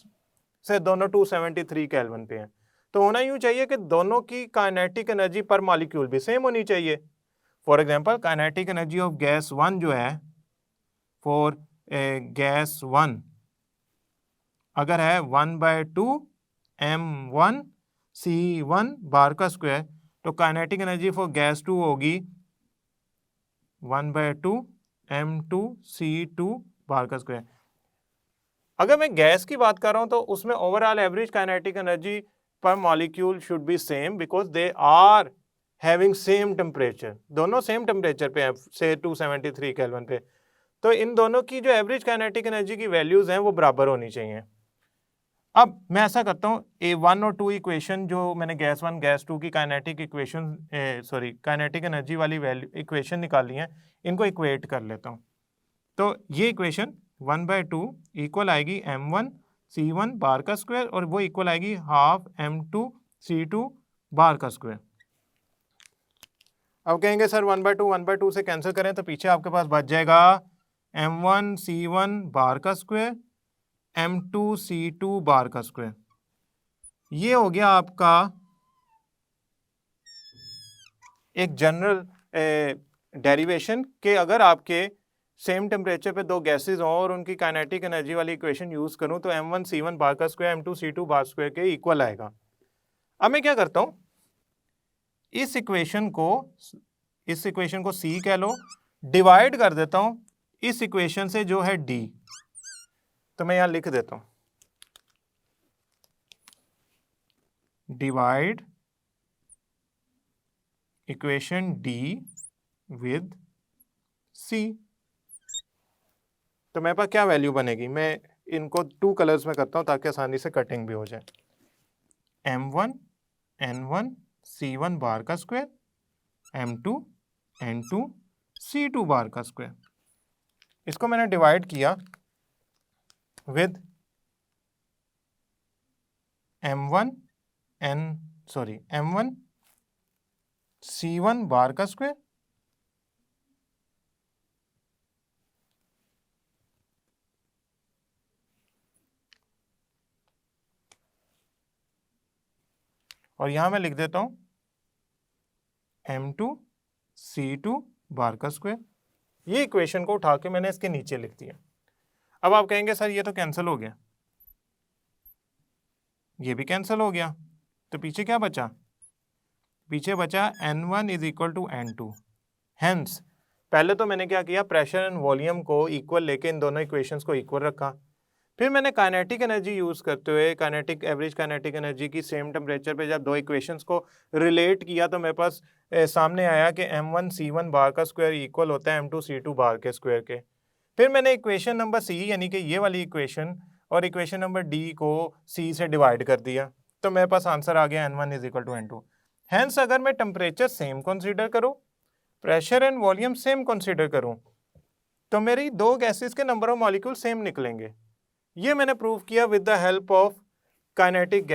से दोनों 273 केल्विन पे हैं, तो होना यूं चाहिए कि दोनों की काइनेटिक एनर्जी पर मॉलिक्यूल भी सेम होनी चाहिए। For example, kinetic energy of gas 1 जो है फॉर गैस 1 अगर है 1/2 M1 C1 बार का स्क्वायर, तो काइनेटिक एनर्जी फॉर गैस 2 होगी 1/2 M2 C2 बार का स्क्वायर। अगर मैं गैस की बात कर रहा हूं तो उसमें overall average kinetic energy per molecule should be same because they are having same temperature, दोनों सेम टेम्परेचर पे हैं, से 273 केल्विन पे। तो इन दोनों की जो एवरेज काइनेटिक एनर्जी की वैल्यूज हैं वो बराबर होनी चाहिए। अब मैं ऐसा करता हूँ, A1 और 2 इक्वेशन जो मैंने गैस 1 गैस 2 की काइनेटिक इक्वेशन काइनेटिक एनर्जी वाली वैल्यू इक्वेशन निकाली है, इनको इक्वेट कर लेता हूँ। तो ये इक्वेशन 1/2 इक्वल आएगी M1 C1 बार का स्क्वायर और वो इक्वल आएगी हाफ M2 C2 बार का स्क्वायर। अब कहेंगे सर 1/2 से कैंसिल करें तो पीछे आपके पास बच जाएगा M1 C1 बार का स्क्वायर M2 C2 बार का स्क्वायर। ये हो गया आपका एक जनरल डेरिवेशन कि अगर आपके सेम टेम्परेचर पे दो गैसेस हों और उनकी काइनेटिक एनर्जी वाली इक्वेशन यूज करूं तो M1 C1 बार का square M2 C2 bar square के इक्वल आएगा। अब मैं क्या करता हूं, इस इक्वेशन को C कह लो, डिवाइड कर देता हूं इस इक्वेशन से जो है D। तो मैं यहां लिख देता हूं divide equation D with C। तो मेरे पास क्या वैल्यू बनेगी? मैं इनको 2 कलर्स में करता हूं ताकि आसानी से कटिंग भी हो जाए। M1 N1 C1 बार का square M2 N2 C2 bar का स्क्वायर। इसको मैंने डिवाइड किया विद M1 C1 बार का स्क्वायर और यहां मैं लिख देता हूं M2 C2 बार का स्क्वायर। ये इक्वेशन को उठा के मैंने इसके नीचे लिख दिया। अब आप कहेंगे सर ये तो कैंसिल हो गया, ये भी कैंसिल हो गया, तो पीछे क्या बचा? पीछे बचा N1 is equal to N2। Hence पहले तो मैंने क्या किया, प्रेशर एंड वॉल्यूम को इक्वल लेके इन दोनों इक्वेशंस को इक्वल रखा। फिर मैंने काइनेटिक एनर्जी यूज़ करते हुए काइनेटिक एवरेज काइनेटिक एनर्जी की सेम टेम्परेचर पे जब दो इक्वेशंस को रिलेट किया तो मेरे पास सामने आया कि m1c1 बार का स्क्वायर इक्वल होता है m2c2 बार के स्क्वायर के। फिर मैंने इक्वेशन नंबर सी यानी कि ये वाली इक्वेशन और इक्वेशन नंबर डी को सी से डिवाइड कर दिया, तो मेरे पास आंसर आ गया n1 is equal to n2। Hence अगर मैं टेम्परेचर सेम कंसीडर करूं, pressure and volume same consider करूं, तो मेरी दो गैसेस के नंबर ऑफ मॉलिक्यूल सेम निकलेंगे। ये मैंने प्रूव किया with the help of kinetic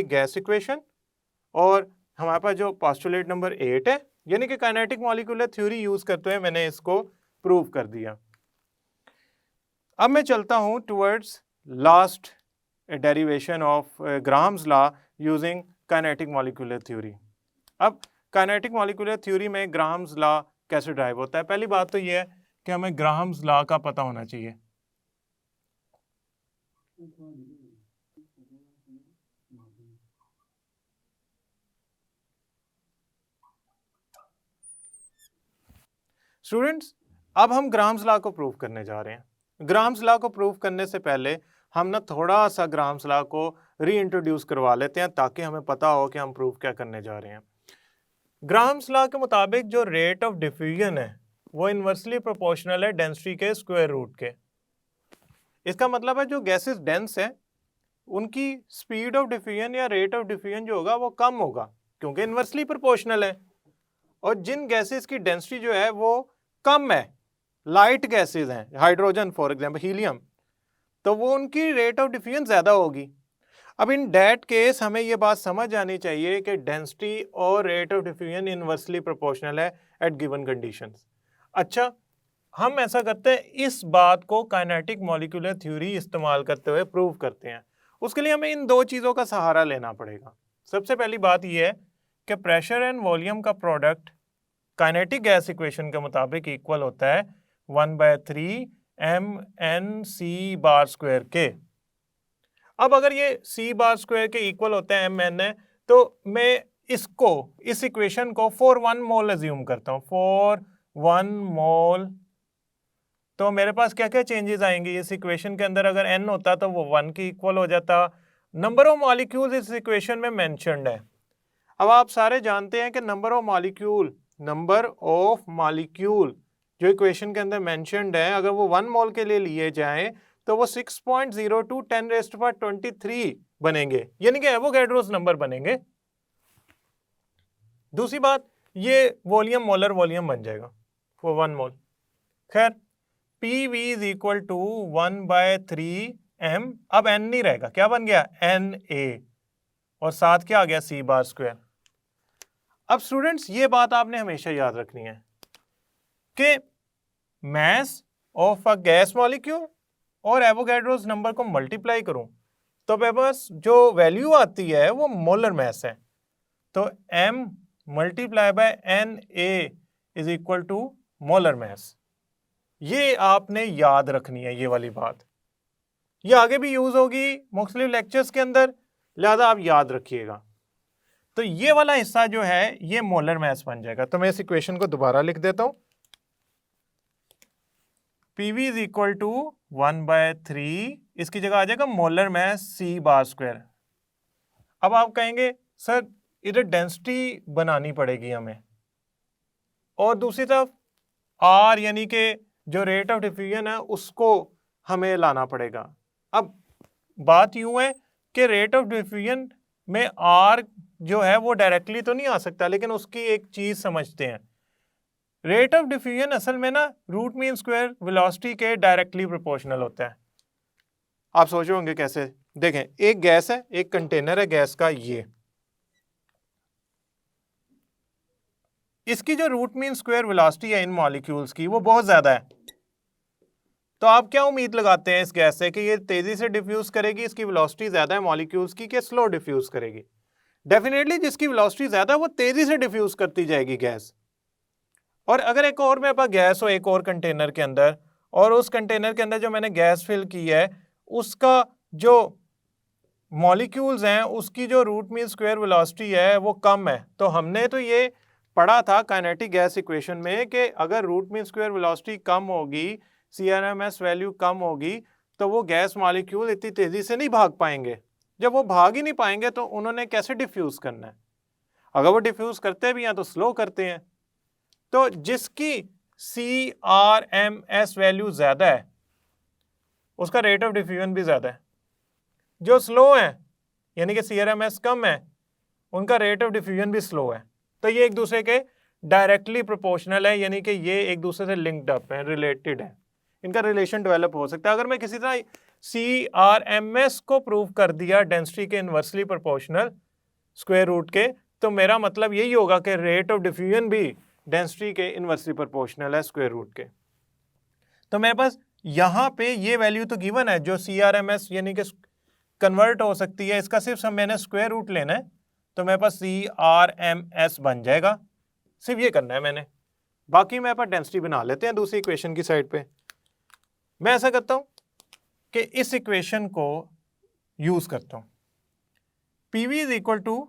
gas equation. और हमारे पास जो पोस्टुलेट नंबर 8 है यानी कि काइनेटिक मॉलिक्यूलर थ्योरी यूज करते हुए मैंने इसको प्रूव कर दिया। अब मैं चलता हूं towards last derivation of grams law using kinetic molecular theory. अब काइनेटिक मॉलिक्यूलर थ्योरी में ग्राम्स लॉ कैसे ड्राइव होता है? पहली बात तो ये है कि हमें ग्राम्स लॉ का पता होना चाहिए। स्टूडेंट्स, अब हम ग्राम्स लॉ को प्रूव करने जा रहे हैं। ग्राम्स लॉ को प्रूव करने से पहले हम ना थोड़ा सा ग्राम्स लॉ को रीइंट्रोड्यूस करवा लेते हैं ताकि हमें पता हो कि हम प्रूव क्या करने जा रहे हैं। ग्राम्स लॉ के मुताबिक जो रेट ऑफ डिफ्यूजन है वो इन्वर्सली प्रोपोर्शनल है डेंसिटी के स्क्वायर रूट के। इसका मतलब है जो गैसेस डेंस है उनकी स्पीड ऑफ डिफ्यूजन या रेट ऑफ डिफ्यूजन जो होगा वो कम होगा क्योंकि इन्वर्सली प्रोपोर्शनल है। और जिन गैसेस की डेंसिटी जो है वो कम है, लाइट गैसेस हैं, हाइड्रोजन फॉर एग्जांपल हीलियम, तो वो उनकी रेट ऑफ डिफ्यूजन ज़्यादा होगी। अब इन दैट केस हमें ये बात समझ आनी चाहिए कि डेंसिटी और rate of diffusion inversely proportional है एट गिवन कंडीशंस। अच्छा, हम ऐसा करते हैं, इस बात को काइनेटिक मॉलिक्यूलर थ्योरी इस्तेमाल करते हुए प्रूव करते हैं। उसके लिए हमें इन दो चीज़ों का सहारा लेना पड़ेगा। सबसे पहली बात यह है कि प्रेशर एंड वॉल्यूम का प्रोडक्ट काइनेटिक गैस इक्वेशन के मुताबिक इक्वल होता है 1/3 mnc बार स्क्वायर के। अब अगर ये c बार स्क्वायर के इक्वल होता है mn है, तो मैं इसको, इस इक्वेशन को फॉर 1 मोल अज्यूम करता हूँ, फॉर 1 मोल। तो मेरे पास क्या क्या चेंजेस आएंगे इस इक्वेशन के अंदर? अगर n होता तो वो 1 के इक्वल हो जाता। नंबर ऑफ मॉलिक्यूल्स इस इक्वेशन में मेंशन्ड है। अब आप सारे जानते हैं कि नंबर ऑफ मॉलिक्यूल जो इक्वेशन के अंदर मेंशन्ड है, अगर वो 1 मोल के लिए लिए जाएं तो वो 6.02 10⁻23 बनेंगे, यानी कि एवोगैड्रोस नंबर बनेंगे। दूसरी बात, ये वॉल्यूम मोलर वॉल्यूम बन जाएगा वो 1 मोल। खैर, PV is equal to 1/3 m। अब n नहीं रहेगा, क्या बन गया? Na, और साथ क्या आ गया? c bar square. अब स्टूडेंट्स, ये बात आपने हमेशा याद रखनी है कि mass of a gas molecule और एवोगैड्रोस नंबर को मल्टीप्लाई करूं तो मेरे पास जो वैल्यू आती है वो मोलर मास है। तो m multiply by Na is equal to molar mass. ये आपने याद रखनी है, ये वाली बात। ये आगे भी यूज होगी मुख्तलिफ लेक्चर्स के अंदर, लिहाजा आप याद रखिएगा। तो ये वाला हिस्सा जो है ये मोलर मास बन जाएगा। तो मैं इस इक्वेशन को दोबारा लिख देता हूं, PV इज इक्वल टू 1/3, इसकी जगह आ जाएगा molar mass c bar square. अब आप कहेंगे सर इधर डेंसिटी बनानी पड़ेगी हमें, और दूसरी तरफ R यानी कि जो रेट ऑफ डिफ्यूजन है उसको हमें लाना पड़ेगा। अब बात यूं है कि रेट ऑफ डिफ्यूजन में R जो है वो डायरेक्टली तो नहीं आ सकता, लेकिन उसकी एक चीज समझते हैं। रेट ऑफ डिफ्यूजन असल में ना रूट मीन स्क्वायर वेलोसिटी के डायरेक्टली प्रोपोर्शनल होता है। आप सोच रहे होंगे कैसे? देखें, एक गैस है, एक कंटेनर है गैस का, ये इसकी जो रूट मीन स्क्वायर वेलोसिटी है इन मॉलिक्यूल्स की वो बहुत ज्यादा है। तो आप क्या उम्मीद लगाते हैं इस गैस से कि ये तेजी से डिफ्यूज करेगी, इसकी वेलोसिटी ज्यादा है मॉलिक्यूल्स की, कि स्लो डिफ्यूज करेगी? डेफिनेटली जिसकी वेलोसिटी ज्यादा है वो तेजी से डिफ्यूज करती जाएगी गैस। और अगर एक और मेरे पास गैस हो एक और कंटेनर के अंदर, और उस कंटेनर के अंदर जो मैंने गैस फिल की है उसका जो मॉलिक्यूल्स हैं उसकी जो रूट मीन स्क्वायर वेलोसिटी है वो कम है, तो हमने तो ये पढ़ा था काइनेटिक गैस इक्वेशन में कि अगर रूट मीन स्क्वायर वेलोसिटी कम होगी, CRMS वैल्यू कम होगी, तो वो गैस मॉलिक्यूल इतनी तेजी से नहीं भाग पाएंगे। जब वो भाग ही नहीं पाएंगे तो उन्होंने कैसे डिफ्यूज करना है? अगर वो डिफ्यूज करते भी हैं तो स्लो करते हैं। तो जिसकी CRMS वैल्यू ज्यादा है उसका रेट ऑफ डिफ्यूजन भी ज्यादा है। जो स्लो है यानी कि CRMS कम है उनका रेट ऑफ डिफ्यूजन भी स्लो है। तो ये एक दूसरे के डायरेक्टली प्रोपोर्शनल है, यानी कि ये एक दूसरे से लिंक्ड अप है, रिलेटेड है, इनका रिलेशन डेवलप हो सकता है। अगर मैं किसी तरह CRMS को प्रूव कर दिया डेंसिटी के इनवर्सली प्रोपोर्शनल स्क्वायर रूट के, तो मेरा मतलब यही होगा कि रेट ऑफ डिफ्यूजन भी डेंसिटी के इनवर्सली प्रोपोर्शनल है स्क्वायर रूट के। तो मेरे पास यहाँ पे ये वैल्यू तो गिवन है जो CRMS यानी कि कन्वर्ट हो सकती है, इसका सिर्फ मैंने स्क्वायर रूट लेना है तो मेरे पास CRMS बन जाएगा। सिर्फ ये करना है मैंने, बाकी मेरे पास डेंसिटी बना लेते हैं दूसरी इक्वेशन की साइड पे। मैं ऐसा करता हूं कि इस इक्वेशन को यूज करता हूं। PV इज इक्वल टू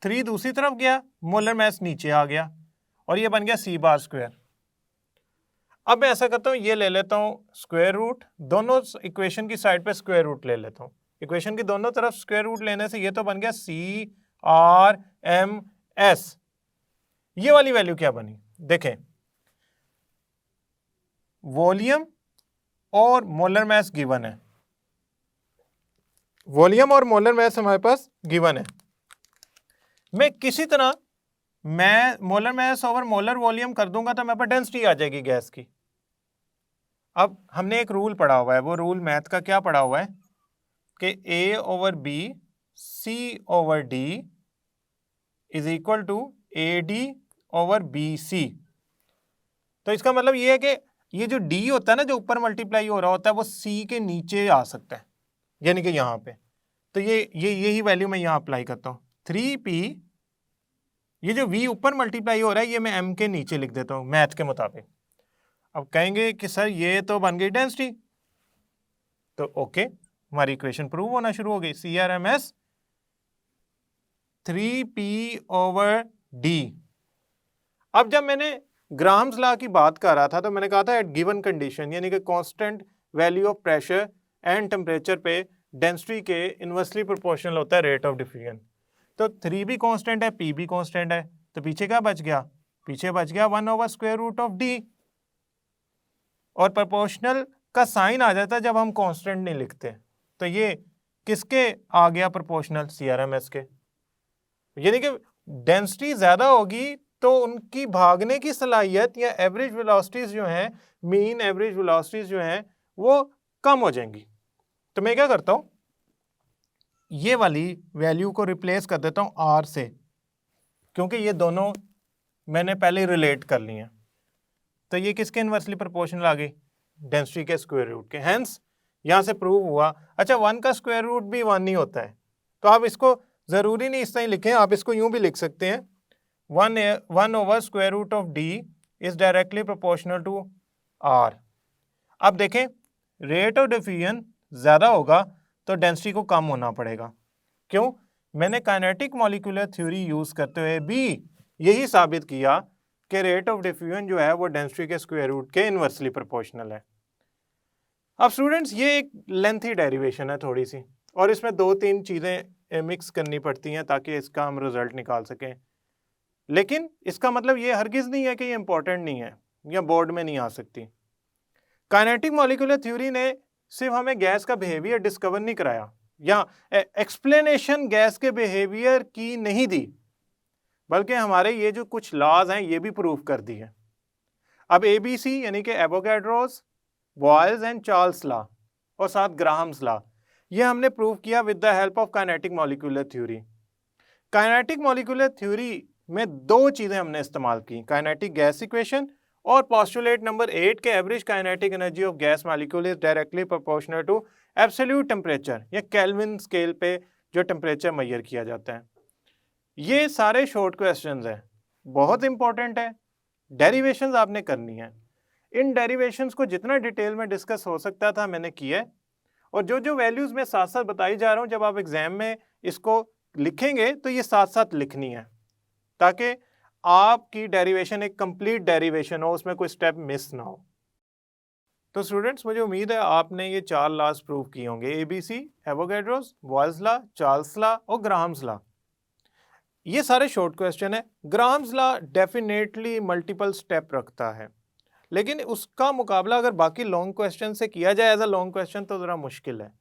3 दूसरी तरफ गया, मोलर मास नीचे आ गया और ये बन गया C बार स्क्वायर। अब मैं ऐसा करता हूं, ये ले लेता हूं स्क्वायर रूट, दोनों इक्वेशन की साइड पे स्क्वायर रूट ले लेता हूं। इक्वेशन की दोनों तरफ स्क्वायर रूट लेने से ये तो बन गया CRMS। ये वाली वैल्यू क्या बनी देखें, वॉल्यूम और मोलर मास गिवन है, वॉल्यूम और मोलर मास हमारे पास गिवन है। मैं किसी तरह मैं molar mass over molar volume कर दूंगा तो मेरे पास डेंसिटी आ जाएगी गैस की। अब हमने एक रूल पढ़ा हुआ है, वो रूल मैथ का क्या पढ़ा हुआ है कि A/B C/D is equal to AD/BC। तो इसका मतलब ये है कि ये जो D होता है ना, जो ऊपर मल्टीप्लाई हो रहा होता है, वो C के नीचे आ सकता है, यानी कि यहाँ पे। तो यही वैल्यू मैं यहाँ अप्लाई करता हूँ 3P, ये जो V ऊपर मल्टीप्लाई हो रहा है ये मैं M के नीचे लिख देता हूँ मैथ के मुताबिक। अब कहेंगे कि सर ये तो बन गई डेंसिटी, तो ओके, हमारी इक्वेशन प्रूव होना शुरू हो गई। CRMS 3P/D। अब जब मैंने ग्राम्स लॉ की बात कर रहा था तो मैंने कहा था एट गिवन कंडीशन, यानी कि constant value of pressure and temperature पे डेंसिटी के इनवर्सली प्रोपोर्शनल होता है रेट ऑफ डिफ्यूजन। तो 3 भी कांस्टेंट है, P भी कांस्टेंट है, तो पीछे क्या बच गया, पीछे बच गया 1/√D। और प्रोपोर्शनल का साइन आ जाता है जब हम कांस्टेंट नहीं लिखते। तो ये किसके आ गया प्रोपोर्शनल, CRMS के। यानी कि डेंसिटी ज्यादा होगी तो उनकी भागने की सलाहियत या एवरेज वेलोसिटीज जो हैं, मीन एवरेज वेलोसिटीज जो हैं वो कम हो जाएंगी। तो मैं क्या करता हूं, ये वाली वैल्यू को रिप्लेस कर देता हूं R से, क्योंकि ये दोनों मैंने पहले रिलेट कर ली हैं। तो ये किसके इनवर्सली प्रोपोर्शनल आ गई, डेंसिटी के स्क्वायर रूट के। हेंस यहां से प्रूव हुआ। अच्छा, 1 का स्क्वायर रूट भी 1 ही होता है, तो आप इसको जरूरी नहीं इस तरह लिखें, आप इसको यूं भी लिख सकते हैं 1/√D is directly proportional to R। अब देखें रेट ऑफ डिफ्यूजन ज्यादा होगा तो डेंसिटी को कम होना पड़ेगा। क्यों? मैंने काइनेटिक मॉलिक्यूलर थ्योरी यूज करते हुए भी यही साबित किया कि रेट ऑफ डिफ्यूजन जो है वो डेंसिटी के स्क्वायर रूट के इनवर्सली प्रोपोर्शनल है। अब स्टूडेंट्स ये एक लेंथी डेरिवेशन है थोड़ी सी, और इसमें 2-3 चीजें मिक्स करनी पड़ती हैं ताकि इसका हम रिजल्ट निकाल सकें। लेकिन इसका मतलब ये हरगिज नहीं है कि ये इंपॉर्टेंट नहीं है या बोर्ड में नहीं आ सकती। काइनेटिक मॉलिक्यूलर थ्योरी ने सिर्फ हमें गैस का बिहेवियर डिस्कवर नहीं कराया या एक्सप्लेनेशन गैस के बिहेवियर की नहीं दी, बल्कि हमारे ये जो कुछ लॉज हैं ये भी प्रूव कर दी है। अब ABC यानी कि Avogadro's, Boyle's and Charles law और साथ ग्राहम्स लॉ, ये हमने प्रूव किया with the help of kinetic molecular theory. Kinetic molecular theory में 2 चीजें हमने इस्तेमाल की, काइनेटिक गैस इक्वेशन और पोस्टुलेट नंबर 8 के average kinetic energy of gas molecule is directly proportional to absolute temperature या केल्विन स्केल पे जो टेम्परेचर मेजर किया जाता है। ये सारे शॉर्ट क्वेश्चंस हैं, बहुत इंपॉर्टेंट है, डेरिवेशंस आपने करनी है। इन डेरिवेशंस को जितना डिटेल में डिस्कस हो सकता था मैंने किया है, और जो जो वैल्यूज मैं साथ साथ बताई जा रहा हूँ जब आप एग्जाम में इसको लिखेंगे तो ये साथ साथ लिखनी है ताकि आपकी डेरिवेशन एक कंप्लीट डेरिवेशन हो, उसमें कोई स्टेप मिस ना हो। तो स्टूडेंट्स, मुझे उम्मीद है आपने ये 4 लॉज प्रूव किए होंगे, ABC, Avogadro's, Boyle's law, Charles law और ग्राहम्स लॉ। ये सारे शॉर्ट क्वेश्चन है। Graham's law definitely multiple step रखता है, लेकिन उसका मुकाबला अगर बाकी लॉन्ग क्वेश्चन से किया जाए एज अ लॉन्ग क्वेश्चन तो ज़रा मुश्किल है।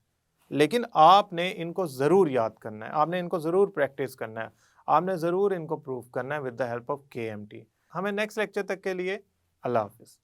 लेकिन आपने इनको ज़रूर याद करना है, आपने इनको ज़रूर प्रैक्टिस करना है, आपने ज़रूर इनको प्रूव करना है with the help of KMT। हमें नेक्स्ट लेक्चर तक के लिए अल्लाह हाफिज़।